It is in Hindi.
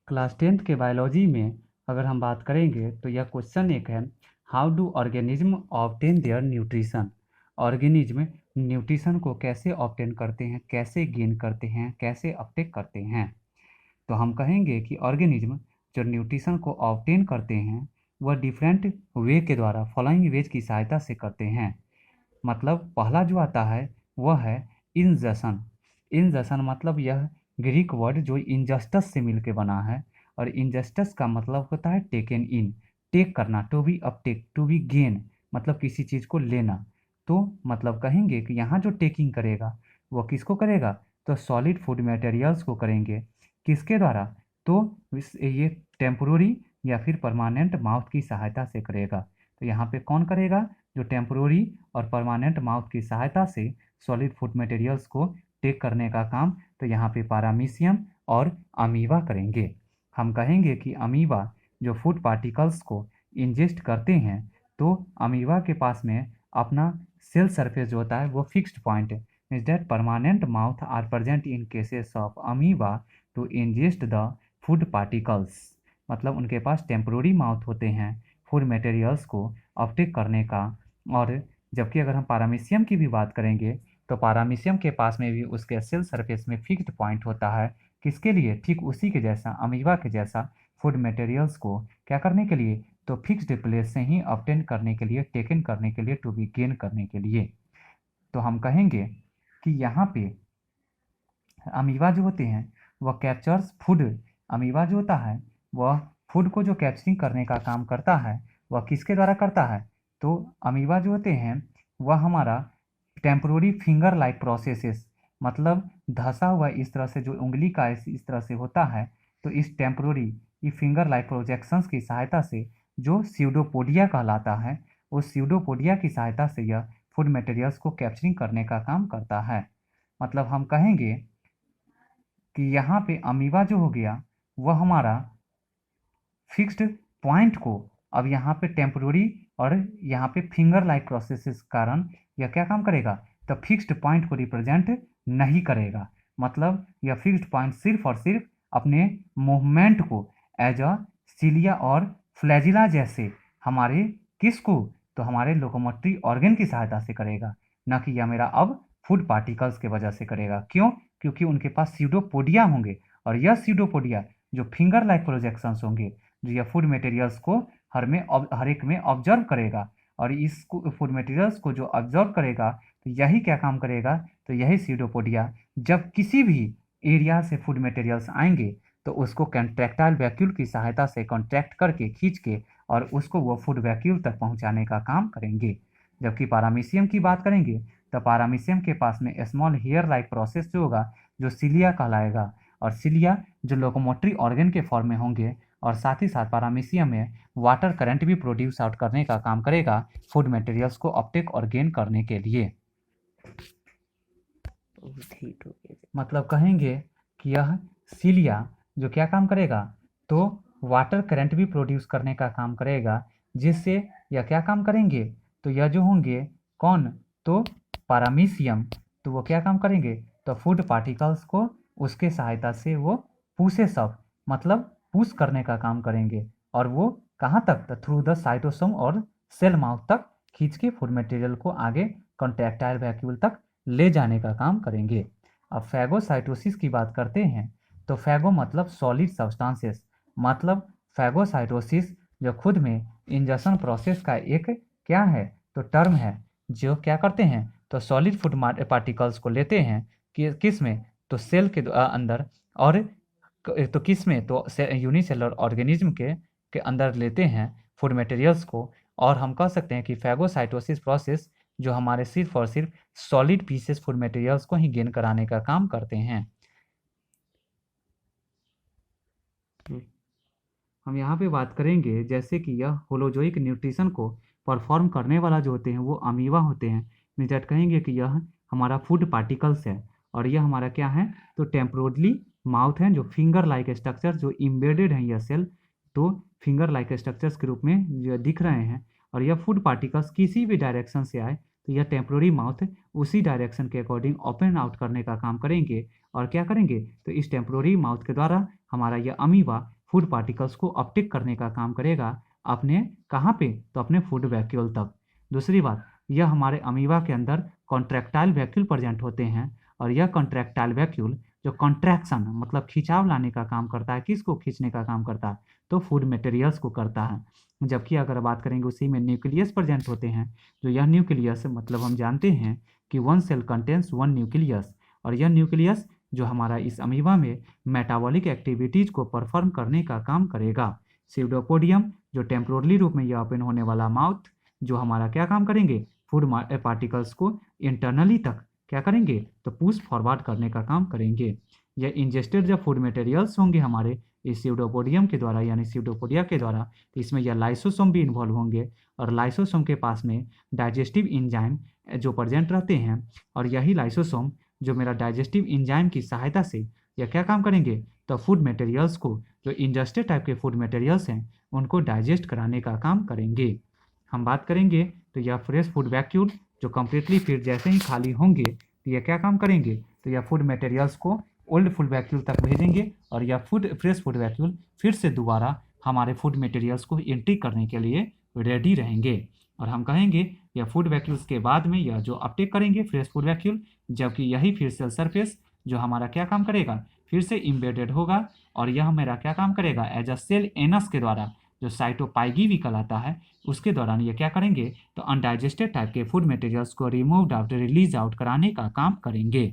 क्लास 10th के बायोलॉजी में अगर हम बात करेंगे तो यह क्वेश्चन एक है, how do organism obtain their nutrition. Organism nutrition को कैसे ऑब्टेन करते हैं, कैसे गेन करते हैं, कैसे अपटेक करते हैं। तो हम कहेंगे कि ऑर्गेनिज्म जो न्यूट्रिशन को ऑब्टेन करते हैं वह डिफरेंट वे के द्वारा फॉलोइंग वेज की सहायता से करते हैं। मतलब पहला जो आता है वह है इंजेशन। इंजेशन मतलब यह ग्रीक वर्ड जो इंजस्टस से मिलके बना है, और इंजस्टस का मतलब होता है टेकन इन, टेक करना, to be uptake, to be gain, मतलब किसी चीज़ को लेना। तो मतलब कहेंगे कि यहाँ जो टेकिंग करेगा वह किसको करेगा, तो सॉलिड फूड मटेरियल्स को करेंगे। किसके द्वारा, तो ये टेम्पोररी या फिर परमानेंट माउथ की सहायता से करेगा। तो यहाँ पे कौन करेगा, जो टेम्पोररी और परमानेंट माउथ की सहायता से सॉलिड फूड मटेरियल्स को टेक करने का काम, तो यहाँ पे पारामीशियम और अमीबा करेंगे। हम कहेंगे कि अमीबा जो फूड पार्टिकल्स को इंजेस्ट करते हैं, तो अमीबा के पास में अपना सेल सरफेस जो होता है वो फिक्स्ड पॉइंट है। Is that permanent mouth are present in cases of amoeba to ingest the food particles. मतलब उनके पास टेम्पोररी माउथ होते हैं फूड मटेरियल्स को अपटेक करने का। और जबकि अगर हम पारामीशियम की भी बात करेंगे तो पारामीशियम के पास में भी उसके सेल सरफेस में फिक्स्ड पॉइंट होता है। किसके लिए, ठीक उसी के जैसा, अमीबा के जैसा, फूड मटेरियल्स को क्या करने के लिए, तो फिक्स्ड प्लेस से ही ऑब्टेन करने के लिए, टेकन करने के लिए, टू बी गेन करने के लिए। तो हम कहेंगे कि यहाँ पे अमीबा जो होते हैं वह कैप्चर्स फूड। अमीबा जो होता है वह फूड को जो कैप्चरिंग करने का काम करता है वह किसके द्वारा करता है, तो अमीबा जो होते हैं वह हमारा टेम्पोररी फिंगर लाइक प्रोसेसेस, मतलब धंसा हुआ इस तरह से जो उंगली का इस तरह से होता है, तो इस टेम्पोररी ये फिंगर लाइक प्रोजेक्शंस की सहायता से जो स्यूडोपोडिया कहलाता है, उस स्यूडोपोडिया की सहायता से यह फूड मटेरियल्स को कैप्चरिंग करने का काम करता है। मतलब हम कहेंगे कि यहाँ पे अमीबा जो हो गया वह हमारा फिक्स्ड पॉइंट को, अब यहाँ पे टेम्पोररी और यहाँ पे फिंगर लाइक प्रोसेसेस कारण यह क्या काम करेगा, तो फिक्स्ड पॉइंट को रिप्रेजेंट नहीं करेगा। मतलब यह फिक्स्ड पॉइंट सिर्फ और सिर्फ अपने मूवमेंट को एज अ सिलिया और फ्लैजिला जैसे हमारे किसको, तो हमारे लोकोमोटरी ऑर्गन की सहायता से करेगा, न कि यह मेरा अब फूड पार्टिकल्स के वजह से करेगा। क्यों, क्योंकि उनके पास स्यूडोपोडिया होंगे, और यह स्यूडोपोडिया जो फिंगर लाइक प्रोजेक्शंस होंगे जो यह फूड मटेरियल्स को हर एक में ऑब्जर्व करेगा, और इस फूड मटेरियल्स को जो ऑब्जर्व करेगा तो यही क्या काम करेगा, तो यही स्यूडोपोडिया जब किसी भी एरिया से फूड मटेरियल्स आएंगे तो उसको कंट्रैक्टाइल वैक्यूल की सहायता से कॉन्ट्रैक्ट करके खींच के और उसको वो फूड वैक्यूल तक पहुंचाने का काम करेंगे। जबकि पारामीशियम की बात करेंगे तो पारामीशियम के पास में स्मॉल हेयर लाइक प्रोसेस जो होगा जो सिलिया कहलाएगा, और सिलिया जो लोकोमोटरी ऑर्गन के फॉर्म में होंगे, और साथ ही साथ पारामीशियम में वाटर करंट भी प्रोड्यूस आउट करने का काम करेगा फूड मटेरियल्स को अपटेक और गेन करने के लिए। मतलब कहेंगे कि यह सिलिया जो क्या काम करेगा, तो वाटर करंट भी प्रोड्यूस करने का काम करेगा, जिससे यह क्या काम करेंगे, तो यह जो होंगे कौन, तो पारामीशियम, तो वो क्या काम करेंगे, तो फूड पार्टिकल्स को उसके सहायता से वो पुशेस अप, मतलब पुश करने का काम करेंगे, और वो कहाँ तक, तो थ्रू द साइटोसोम और सेल माउथ तक खींच के फूड मटेरियल को आगे कॉन्ट्रैक्टाइल वैक्यूल तक ले जाने का काम करेंगे। अब फैगोसाइटोसिस की बात करते हैं, तो फैगो मतलब सॉलिड सब्सटेंसेस, मतलब फैगोसाइटोसिस जो खुद में इंजेक्शन प्रोसेस का एक क्या है, तो टर्म है, जो क्या करते हैं, तो सॉलिड फूड पार्टिकल्स को लेते हैं कि किस में, तो सेल के अंदर, और तो किस में, तो यूनिसेलुलर ऑर्गेनिज्म के अंदर लेते हैं फूड मटेरियल्स को। और हम कह सकते हैं कि फैगोसाइटोसिस प्रोसेस जो हमारे सिर्फ और सिर्फ सॉलिड पीसेस फूड मटेरियल्स को ही गेन कराने का काम करते हैं। हम यहाँ पे बात करेंगे जैसे कि यह होलोजोइक न्यूट्रिशन को परफॉर्म करने वाला जो होते हैं वो अमीबा होते हैं। निजट कहेंगे कि यह हमारा फूड पार्टिकल्स है, और यह हमारा क्या है, तो टेम्पोरली माउथ है, जो फिंगर लाइक स्ट्रक्चर जो इम्बेडेड है यह सेल, तो फिंगर लाइक स्ट्रक्चर्स के रूप में जो दिख रहे हैं, और यह फूड पार्टिकल्स किसी भी डायरेक्शन से आए तो यह टेम्पोररी माउथ उसी डायरेक्शन के अकॉर्डिंग ओपन आउट करने का काम करेंगे। और क्या करेंगे, तो इस टेम्पोररी माउथ के द्वारा हमारा यह अमीबा फूड पार्टिकल्स को अपटेक करने का काम करेगा अपने कहाँ पे, तो अपने फूड वैक्यूल तक। दूसरी बात, यह हमारे अमीबा के अंदर कॉन्ट्रैक्टाइल वैक्यूल प्रेजेंट होते हैं, और यह कॉन्ट्रैक्टाइल वैक्यूल जो कॉन्ट्रैक्शन मतलब खिंचाव लाने का काम करता है, किसको खींचने का काम करता है, तो फूड मटेरियल्स को करता है। जबकि अगर बात करेंगे उसी में न्यूक्लियस प्रेजेंट होते हैं, जो यह न्यूक्लियस मतलब हम जानते हैं कि one cell contains one nucleus, और यह न्यूक्लियस जो हमारा इस अमीबा में मेटाबॉलिक एक्टिविटीज को परफॉर्म करने का काम करेगा। सीडोपोडियम जो टेम्पोरली रूप में यह ओपन होने वाला माउथ जो हमारा क्या काम करेंगे, फूड पार्टिकल्स को इंटरनली तक क्या करेंगे, तो पुश फॉरवर्ड करने का काम करेंगे। यह इंजेस्टेड जब फूड मटेरियल्स होंगे हमारे इस सीडोपोडियम के द्वारा यानी सीडोपोडिया के द्वारा, तो इसमें यह लाइसोसोम भी इन्वॉल्व होंगे, और लाइसोसोम के पास में डाइजेस्टिव इंजाइम जो प्रेजेंट रहते हैं, और यही लाइसोसोम जो मेरा डाइजेस्टिव इंजाइम की सहायता से यह क्या काम करेंगे, तो फूड मटेरियल्स को जो इंडस्ट्री टाइप के फूड मटेरियल्स हैं उनको डाइजेस्ट कराने का काम करेंगे। हम बात करेंगे तो यह फ्रेश फूड वैक्यूल जो कम्प्लीटली फिर जैसे ही खाली होंगे तो यह क्या काम करेंगे, तो यह फूड मटेरियल्स को ओल्ड फूड वैक्यूल तक भेजेंगे, और यह फ्रेश फूड वैक्यूल फिर से दोबारा हमारे फूड मटेरियल्स को एंट्री करने के लिए रेडी रहेंगे। और हम कहेंगे यह फूड वैक्यूल्स के बाद में यह जो अपटेक करेंगे फ्रेश फूड वैक्यूल, जबकि यही फिर सेल सरफेस जो हमारा क्या काम करेगा, फिर से इम्बेडेड होगा, और यह मेरा क्या काम करेगा, एज अ सेल एनस के द्वारा जो साइटोपाइगी भी कहलाता है उसके दौरान ये क्या करेंगे, तो अनडाइजेस्टेड टाइप के फूड मटेरियल्स को रिमूव आउट रिलीज आउट कराने का काम करेंगे।